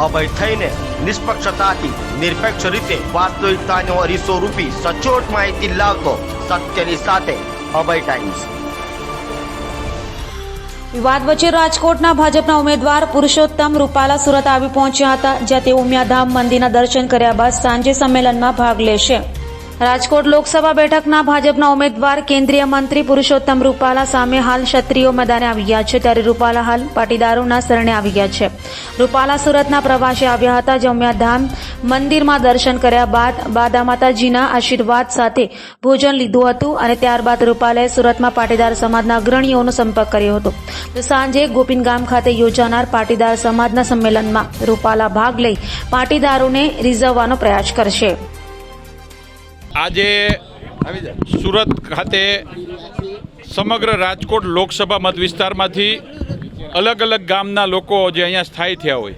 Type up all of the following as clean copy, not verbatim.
અભય થઈને નિષ્પક્ષતાથી નિરપેક્ષ રીતે વાસ્તવિકતાનો અરીસો રૂપી સચોટ માહિતી લાવતો સત્યની સાથે અભય ટાઈમ્સ। વિવાદ વચ્ચે રાજકોટના ભાજપના ઉમેદવાર પુરુષોત્તમ રૂપાલા સુરત આવી પહોંચ્યા હતા, જ્યાં તેઓ ઉમિયાધામ મંદિરના દર્શન કર્યા બાદ સાંજે સંમેલનમાં ભાગ લેશે। રાજકોટ લોકસભા બેઠકના ભાજપના ઉમેદવાર કેન્દ્રીય મંત્રી પુરુષોત્તમ રૂપાલા સામે હાલ ક્ષત્રિયો મેદાને આવી ગયા છે, ત્યારે રૂપાલા હાલ પાટીદારોના શરણે આવી ગયા છે। રૂપાલા સુરતના પ્રવાસે આવ્યા હતા, જ્યાં ઉમિયાધામ મંદિરમાં દર્શન કર્યા બાદ બાદા માતાજીના આશીર્વાદ સાથે ભોજન લીધું હતું અને ત્યારબાદ રૂપાલાએ સુરતમાં પાટીદાર સમાજના અગ્રણીઓનો સંપર્ક કર્યો હતો। તો સાંજે ગોપીનગામ ખાતે યોજાનાર પાટીદાર સમાજના સંમેલનમાં રૂપાલા ભાગ લઈ પાટીદારોને રીઝવવાનો પ્રયાસ કરશે। આજે સુરત ખાતે સમગ્ર રાજકોટ લોકસભા મત વિસ્તારમાંથી અલગ અલગ ગામના લોકો જે અહીંયા સ્થાયી થયા હોય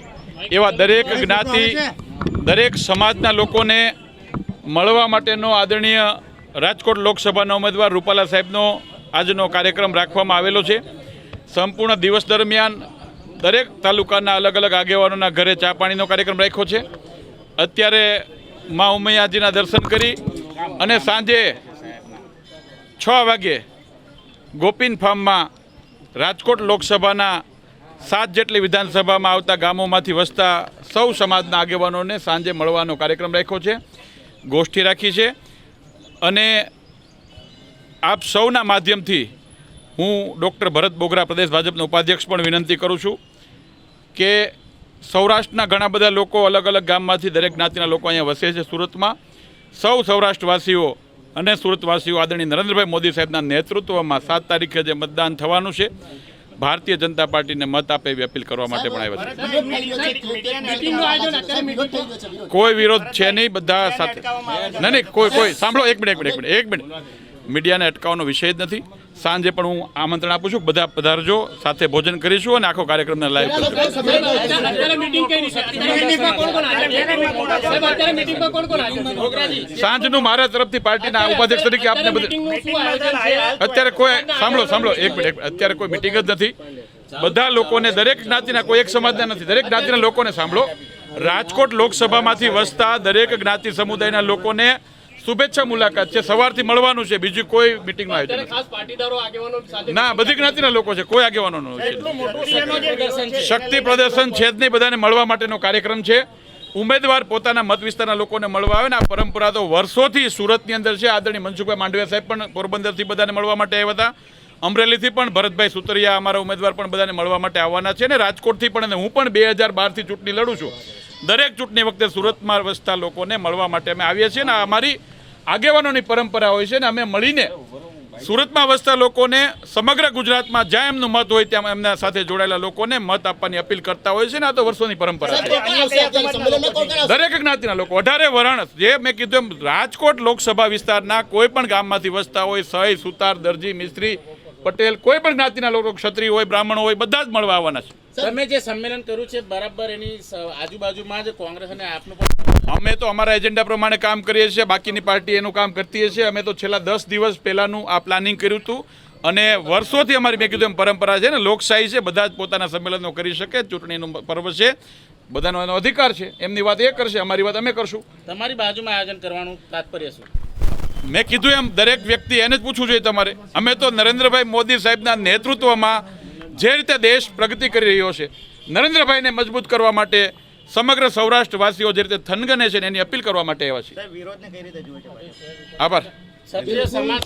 એવા દરેક જ્ઞાતિ દરેક સમાજના લોકોને મળવા માટેનો આદરણીય રાજકોટ લોકસભાના ઉમેદવાર રૂપાલા સાહેબનો આજનો કાર્યક્રમ રાખવામાં આવેલો છે। સંપૂર્ણ દિવસ દરમિયાન દરેક તાલુકાના અલગ અલગ આગેવાનોના ઘરે ચા પાણીનો કાર્યક્રમ રાખ્યો છે। અત્યારે મા ઉમૈયાજીના દર્શન કરી અને સાંજે 6 વાગે ગોપીન ફાર્મમાં રાજકોટ લોકસભાના 7 જેટલી વિધાનસભામાં આવતા ગામોમાંથી વસતા સૌ સમાજના આગેવાનોને સાંજે મળવાનો કાર્યક્રમ રાખ્યો છે, ગોષ્ઠી રાખી છે। અને આપ સૌના માધ્યમથી હું ડૉક્ટર ભરત બોગરા પ્રદેશ ભાજપના ઉપાધ્યક્ષ પણ વિનંતી કરું છું કે સૌરાષ્ટ્રના ઘણા બધા લોકો અલગ અલગ ગામમાંથી દરેક જ્ઞાતિના લોકો અહીંયા વસે છે સુરતમાં। સૌ સૌરાષ્ટ્રવાસીઓ અને સુરતવાસીઓ આદરણીય નરેન્દ્રભાઈ મોદી સાહેબના નેતૃત્વમાં 7 તારીખે જે મતદાન થવાનું છે, ભારતીય જનતા પાર્ટીને મત આપે એવી અપીલ કરવા માટે પણ આવ્યા છે। કોઈ વિરોધ છે નહીં, બધા સાથે નહીં કોઈ સાંભળો એક મિનિટ મીડિયાને અટકાવવાનો વિષય જ નથી। સાંજે પણ હું આમંત્રણ આપું છું, બધા પધારજો, સાથે ભોજન કરીશું અને આખો કાર્યક્રમને લાઈવ કરશું। સાંજનું મારા તરફથી પાર્ટીના ઉપાધ્યક્ષ તરીકે આપને અત્યારે કોઈ સાંભળો એક મિનિટ, અત્યારે કોઈ મિટિંગ જ નથી। બધા લોકોને, દરેક જ્ઞાતિના, કોઈ એક સમાજના નથી, દરેક જ્ઞાતિના લોકોને સાંભળો। રાજકોટ લોકસભામાંથી વસતા દરેક જ્ઞાતિ સમુદાયના લોકોને શુભેચ્છા મુલાકાત છે, સવારથી મળવાનું છે, બીજું કોઈ મિટિંગનું આયોજન નથી। ના, બધી જ્ઞાતિના લોકો છે, કોઈ આગેવાનો નથી। શક્તિ પ્રદર્શન છે જ નહીં, બધાને મળવા માટેનો કાર્યક્રમ છે। ઉમેદવાર પોતાના મત વિસ્તારના લોકોને મળવા આવે ને, આ પરંપરા તો વર્ષોથી સુરતની અંદર છે। આદરણીય મનસુખભાઈ માંડવિયા સાહેબ પણ પોરબંદરથી બધાને મળવા માટે આવ્યા હતા, અમરેલીથી પણ ભરતભાઈ સુતરિયા અમારા ઉમેદવાર પણ બધાને મળવા માટે આવવાના છે, ને રાજકોટથી પણ, અને હું પણ 2012થી ચૂંટણી લડું છું। દરેક ચૂંટણી વખતે સુરતમાં વસતા લોકોને મળવા માટે અમે આવીએ છીએ, ને અમારી આગેવાનોની પરંપરા હોય છે, ને અમે મળીને સુરતમાં વસતા લોકોને સમગ્ર ગુજરાતમાં જ્યાં એમનું મત હોય ત્યાં એમના સાથે જોડાયેલા લોકોને મત આપવાની અપીલ કરતા હોય છે, ને આ તો વર્ષોની પરંપરા છે। દરેક જ્ઞાતિના લોકો 18 વરણ, જે મેં કીધું એમ રાજકોટ લોકસભા વિસ્તારના કોઈ પણ ગામમાંથી વસતા હોય, સહી, સુતાર, દરજી, મિસ્ત્રી, પટેલ, કોઈ પણ જ્ઞાતિના લોકો, ક્ષત્રિય હોય, બ્રાહ્મણ હોય, બધા જ મળવા આવવાના છે। તમે જે સંમેલન કર્યું છે બરાબર એની આજુબાજુમાં જ કોંગ્રેસ અને આપનું અમે તો અમારા એજન્ડા પ્રમાણે કામ કરીએ છીએ, બાકીની પાર્ટી એનું કામ કરતી છે। અમે તો છેલ્લા 10 દિવસ પહેલાંનું આ પ્લાનિંગ કર્યું હતું, અને વર્ષોથી અમારી, મેં કીધું એમ, પરંપરા છે ને, લોકશાહી છે, બધા જ પોતાના સંમેલનો કરી શકે, ચૂંટણીનું પર્વ છે, બધાનો એનો અધિકાર છે। એમની વાત એ કરશે, અમારી વાત અમે કરશું। તમારી બાજુમાં આયોજન કરવાનું તાત્પર્ય શું? મેં કીધું એમ, દરેક વ્યક્તિ એને જ પૂછવું જોઈએ તમારે। અમે તો નરેન્દ્રભાઈ મોદી સાહેબના નેતૃત્વમાં જે રીતે દેશ પ્રગતિ કરી રહ્યો છે, નરેન્દ્રભાઈને મજબૂત કરવા માટે સમગ્ર સૌરાષ્ટ્રવાસીઓ જે રીતે થનગને છે એની અપીલ કરવા માટે આવ્યા છે। આભાર। ક્ષત્રિય સમાજ